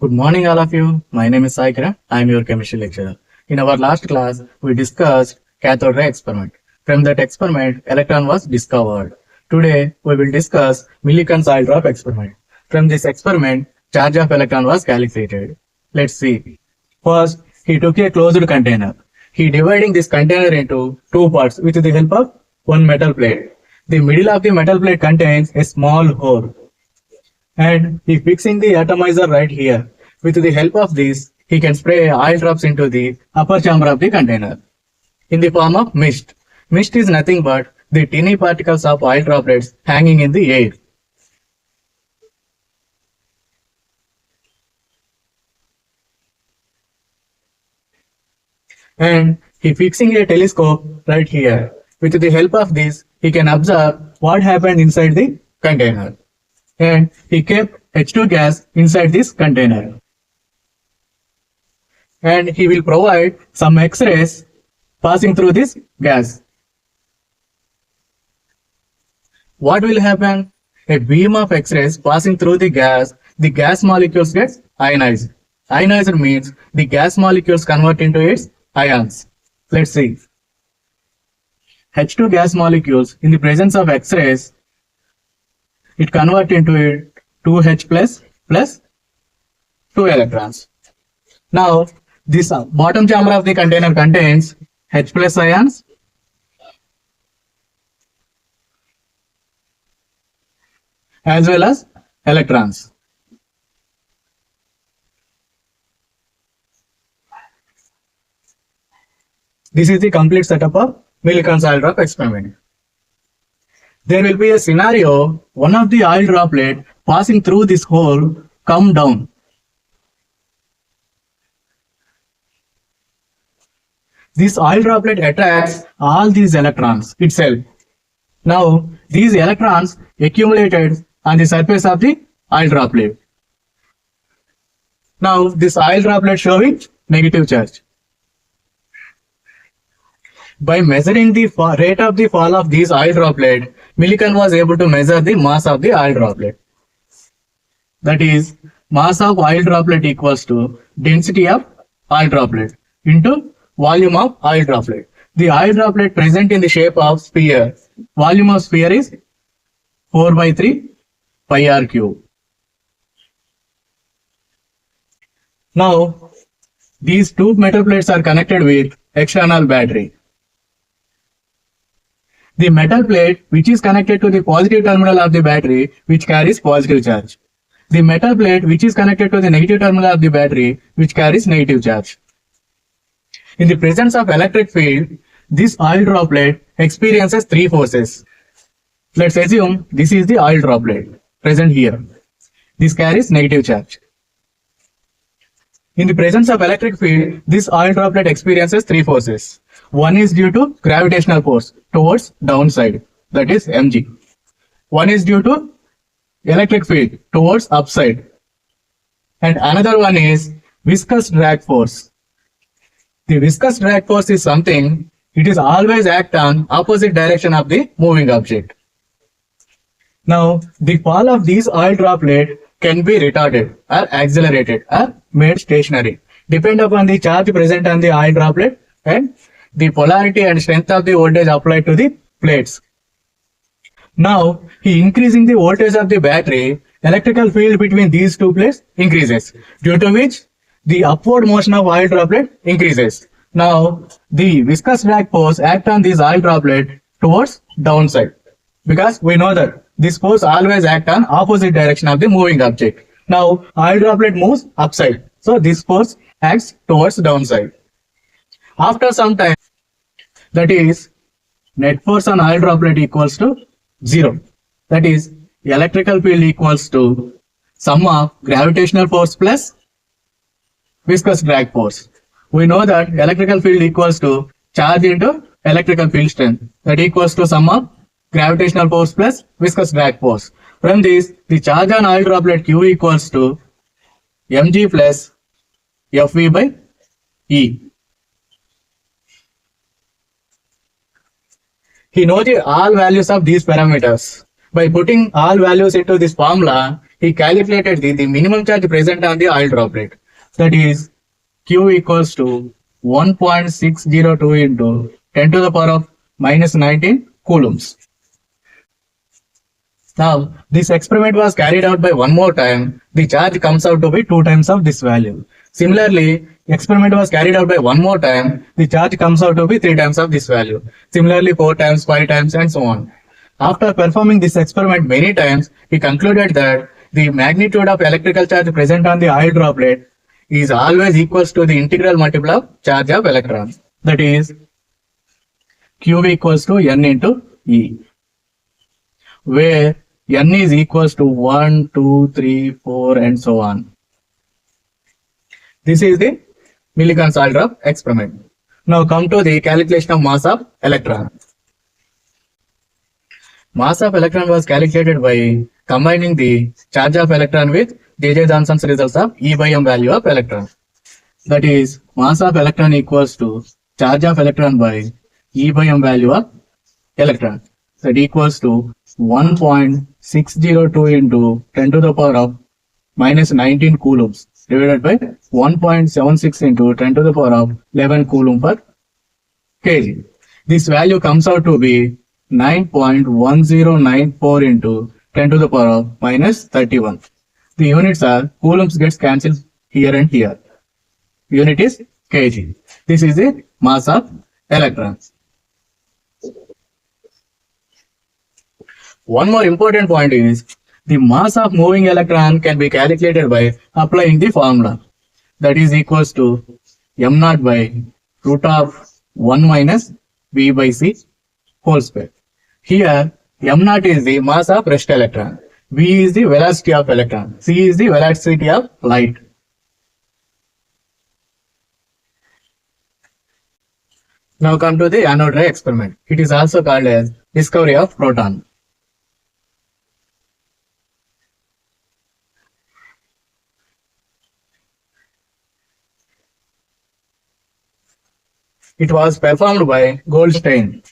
Good morning, all of you. My name is Sai. I am your chemistry lecturer. In our last class, we discussed cathode ray experiment. From that experiment, electron was discovered. Today, we will discuss millikan oil drop experiment. From this experiment, charge of electron was calculated. Let's see. First, he took a closed container. He dividing this container into two parts with the help of one metal plate. The middle of the metal plate contains a small hole. And he fixing the atomizer right here. With the help of this, he can spray oil drops into the upper chamber of the container in the form of mist. Mist is nothing but the tiny particles of oil droplets hanging in the air. And he fixing a telescope right here. With the help of this, he can observe what happened inside the container. And he kept H2 gas inside this container. And he will provide some X-rays passing through this gas. What will happen? A beam of X-rays passing through the gas molecules gets ionized. Ionized means the gas molecules convert into its ions. Let's see. H2 gas molecules in the presence of X-rays, it converts into 2H plus 2 electrons. Now, this bottom chamber of the container contains H plus ions as well as electrons. This is the complete setup of millikan oil drop experiment. There will be a scenario, one of the oil droplet passing through this hole come down. This oil droplet attracts all these electrons itself. Now, these electrons accumulated on the surface of the oil droplet. Now, this oil droplet showing negative charge. By measuring the rate of the fall of these oil droplet, millikan was able to measure the mass of the oil droplet. That is, mass of oil droplet equals to density of oil droplet into volume of oil droplet. The oil droplet present in the shape of sphere. Volume of sphere is 4/3 pi r cube. Now, these two metal plates are connected with external battery. The metal plate which is connected to the positive terminal of the battery which carries positive charge. The metal plate which is connected to the negative terminal of the battery which carries negative charge. In the presence of electric field, this oil droplet experiences three forces. Let's assume this is the oil droplet present here. This carries negative charge. In the presence of electric field, this oil droplet experiences three forces. One is due to gravitational force towards downside, that is mg. One is due to electric field towards upside. And another one is viscous drag force. The viscous drag force is something, it is always act on opposite direction of the moving object. Now, the fall of these oil droplet can be retarded or accelerated or made stationary, depend upon the charge present on the oil droplet and the polarity and strength of the voltage applied to the plates. Now, he increasing the voltage of the battery, electrical field between these two plates increases, due to which the upward motion of oil droplet increases. Now, the viscous drag force act on this oil droplet towards downside, because we know that this force always act on opposite direction of the moving object. Now, oil droplet moves upside, so this force acts towards downside. After some time, that is, net force on oil droplet equals to 0. That is, electrical field equals to sum of gravitational force plus viscous drag force. We know that electrical field equals to charge into electrical field strength. That equals to sum of gravitational force plus viscous drag force. From this, the charge on oil droplet Q equals to mg plus Fv by E. He knows all values of these parameters. By putting all values into this formula, he calculated the minimum charge present on the oil droplet. That is Q equals to 1.602 into 10 to the power of minus 19 coulombs. Now, this experiment was carried out by one more time. The charge comes out to be 2 times of this value. Similarly, experiment was carried out by one more time. The charge comes out to be 3 times of this value. Similarly, 4 times, 5 times, and so on. After performing this experiment many times, he concluded that the magnitude of electrical charge present on the oil droplet is always equals to the integral multiple of charge of electrons. That is, Q equals to N into E, where N is equals to 1, 2, 3, 4, and so on. This is the millikan oil drop experiment. Now come to the calculation of mass of electron. Mass of electron was calculated by combining the charge of electron with J.J. Thomson's results of E by M value of electron. That is, mass of electron equals to charge of electron by E by M value of electron. That equals to 1.602 into 10 to the power of minus 19 coulombs divided by 1.76 into 10 to the power of 11 coulomb per kg. This value comes out to be 9.1094 into 10 to the power of minus 31. The units are coulombs gets cancelled here and here. Unit is kg. This is the mass of electrons. One more important point is the mass of moving electron can be calculated by applying the formula. That is equals to m naught by root of 1 minus v by c whole square. Here m naught is the mass of rest electron, v is the velocity of electron, c is the velocity of light. Now come to the anode ray experiment. It is also called as discovery of proton. It was performed by Goldstein.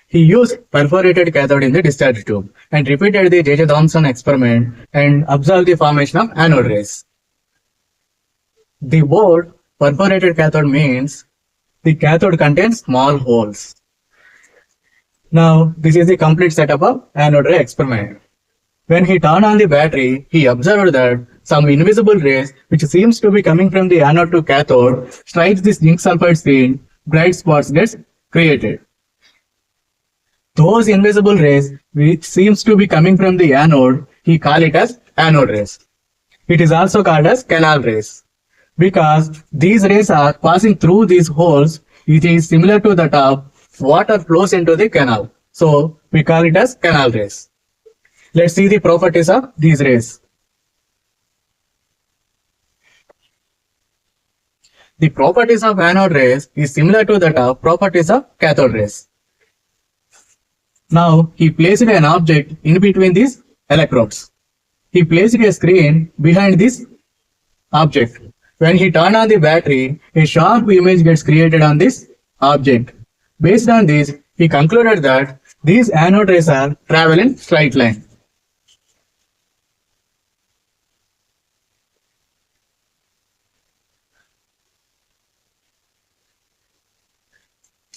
He used perforated cathode in the discharge tube and repeated the J.J. Thomson experiment and observed the formation of anode rays. The word perforated cathode means the cathode contains small holes. Now, this is the complete setup of anode ray experiment. When he turned on the battery, he observed that some invisible rays, which seems to be coming from the anode to cathode, strikes the zinc sulfide screen, bright spots gets created. Those invisible rays, which seems to be coming from the anode, he called it as anode rays. It is also called as canal rays. Because these rays are passing through these holes, it is similar to that of water flows into the canal. So, we call it as canal rays. Let's see the properties of these rays. The properties of anode rays is similar to that of properties of cathode rays. Now, he placed an object in between these electrodes. He placed a screen behind this object. When he turned on the battery, a sharp image gets created on this object. Based on this, he concluded that these anode rays are traveling straight line.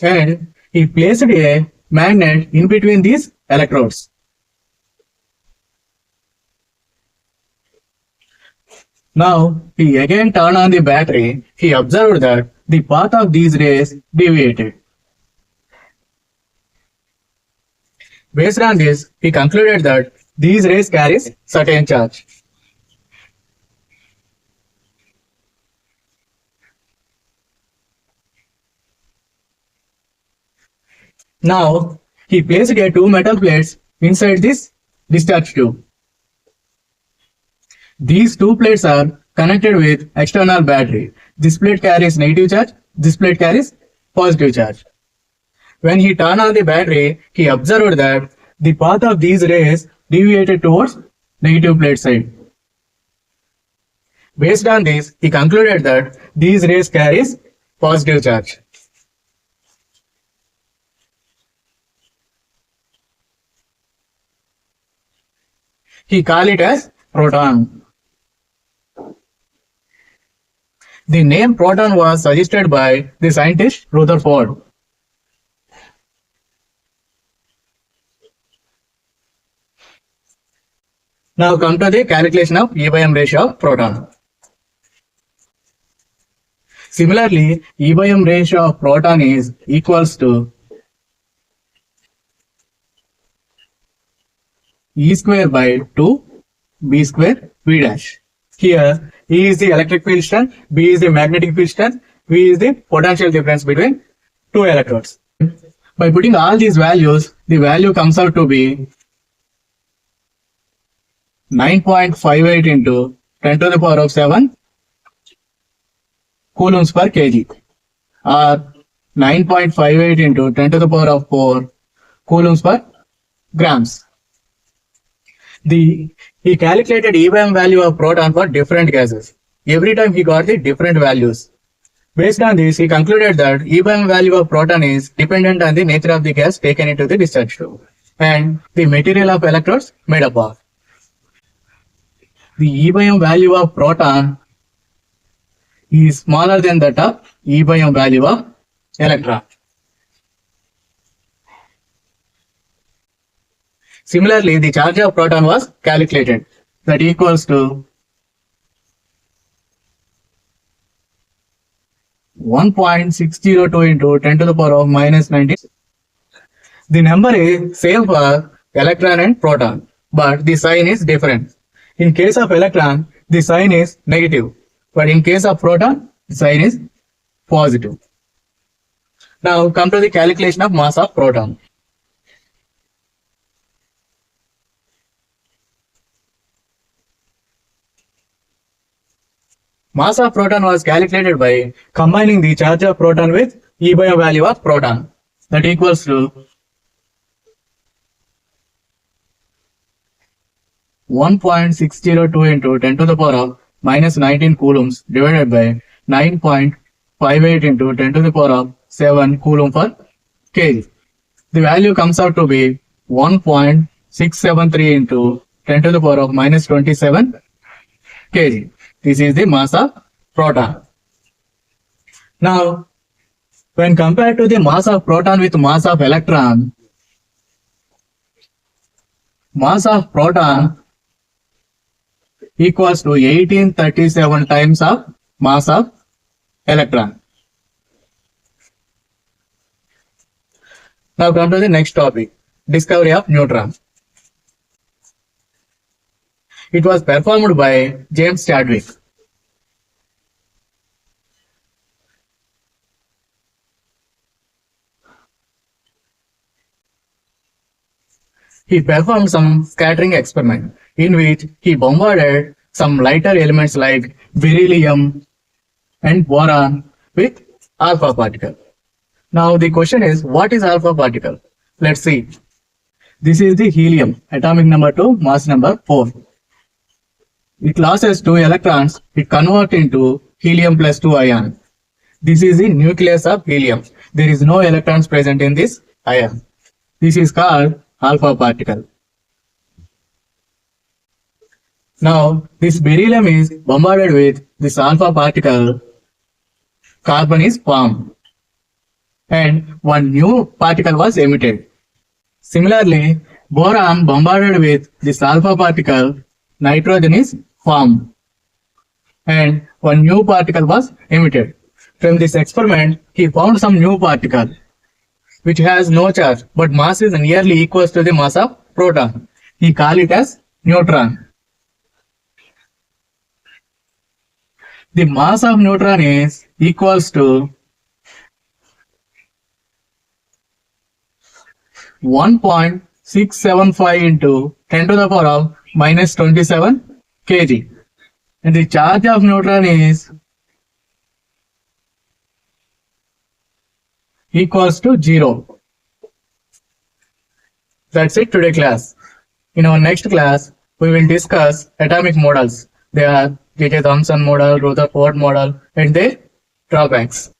And he placed a magnet in between these electrodes. Now, he again turned on the battery. He observed that the path of these rays deviated. Based on this, he concluded that these rays carry certain charge. Now, he placed a two metal plates inside this discharge tube. These two plates are connected with external battery. This plate carries negative charge, this plate carries positive charge. When he turned on the battery, he observed that the path of these rays deviated towards negative plate side. Based on this, he concluded that these rays carries positive charge. He called it as proton. The name proton was suggested by the scientist Rutherford. Now come to the calculation of E/M ratio of proton. Similarly, E/M ratio of proton is equals to E square by 2 B square V dash. Here, E is the electric field strength, B is the magnetic field strength, V is the potential difference between two electrodes. By putting all these values, the value comes out to be 9.58 into 10 to the power of 7 coulombs per kg, or 9.58 into 10 to the power of 4 coulombs per grams. He calculated E/M value of proton for different gases. Every time he got the different values. Based on this, he concluded that E/M value of proton is dependent on the nature of the gas taken into the discharge tube and the material of electrodes made up of. The E/M value of proton is smaller than that of E/M value of electron. Similarly, the charge of proton was calculated, that equals to 1.602 into 10 to the power of minus 19. The number is same for electron and proton, but the sign is different. In case of electron, the sign is negative, but in case of proton, the sign is positive. Now come to the calculation of mass of proton. Mass of proton was calculated by combining the charge of proton with E/M value of proton, that equals to 1.602 into 10 to the power of minus 19 coulombs divided by 9.58 into 10 to the power of 7 coulomb per kg. The value comes out to be 1.673 into 10 to the power of minus 27 kg. This is the mass of proton. Now, when compared to the mass of proton with mass of electron, mass of proton equals to 1837 times of mass of electron. Now come to the next topic, discovery of neutron. It was performed by James Chadwick. He performed some scattering experiment in which he bombarded some lighter elements like beryllium and boron with alpha particle. Now the question is, what is alpha particle? Let's see. This is the helium, atomic number 2, mass number 4. It loses 2 electrons, it converts into helium plus 2 ion. This is the nucleus of helium. There is no electrons present in this ion. This is called alpha particle. Now, this beryllium is bombarded with this alpha particle. Carbon is formed and one new particle was emitted. Similarly, boron bombarded with this alpha particle, nitrogen is formed and one new particle was emitted. From this experiment, he found some new particle which has no charge but mass is nearly equal to the mass of proton. He called it as neutron. The mass of neutron is equals to 1.675 into 10 to the power of minus 27 kg. And the charge of neutron is equals to 0. That's it today class. In our next class, we will discuss atomic models. They are J.J. Thomson model, Rutherford model, and their drawbacks.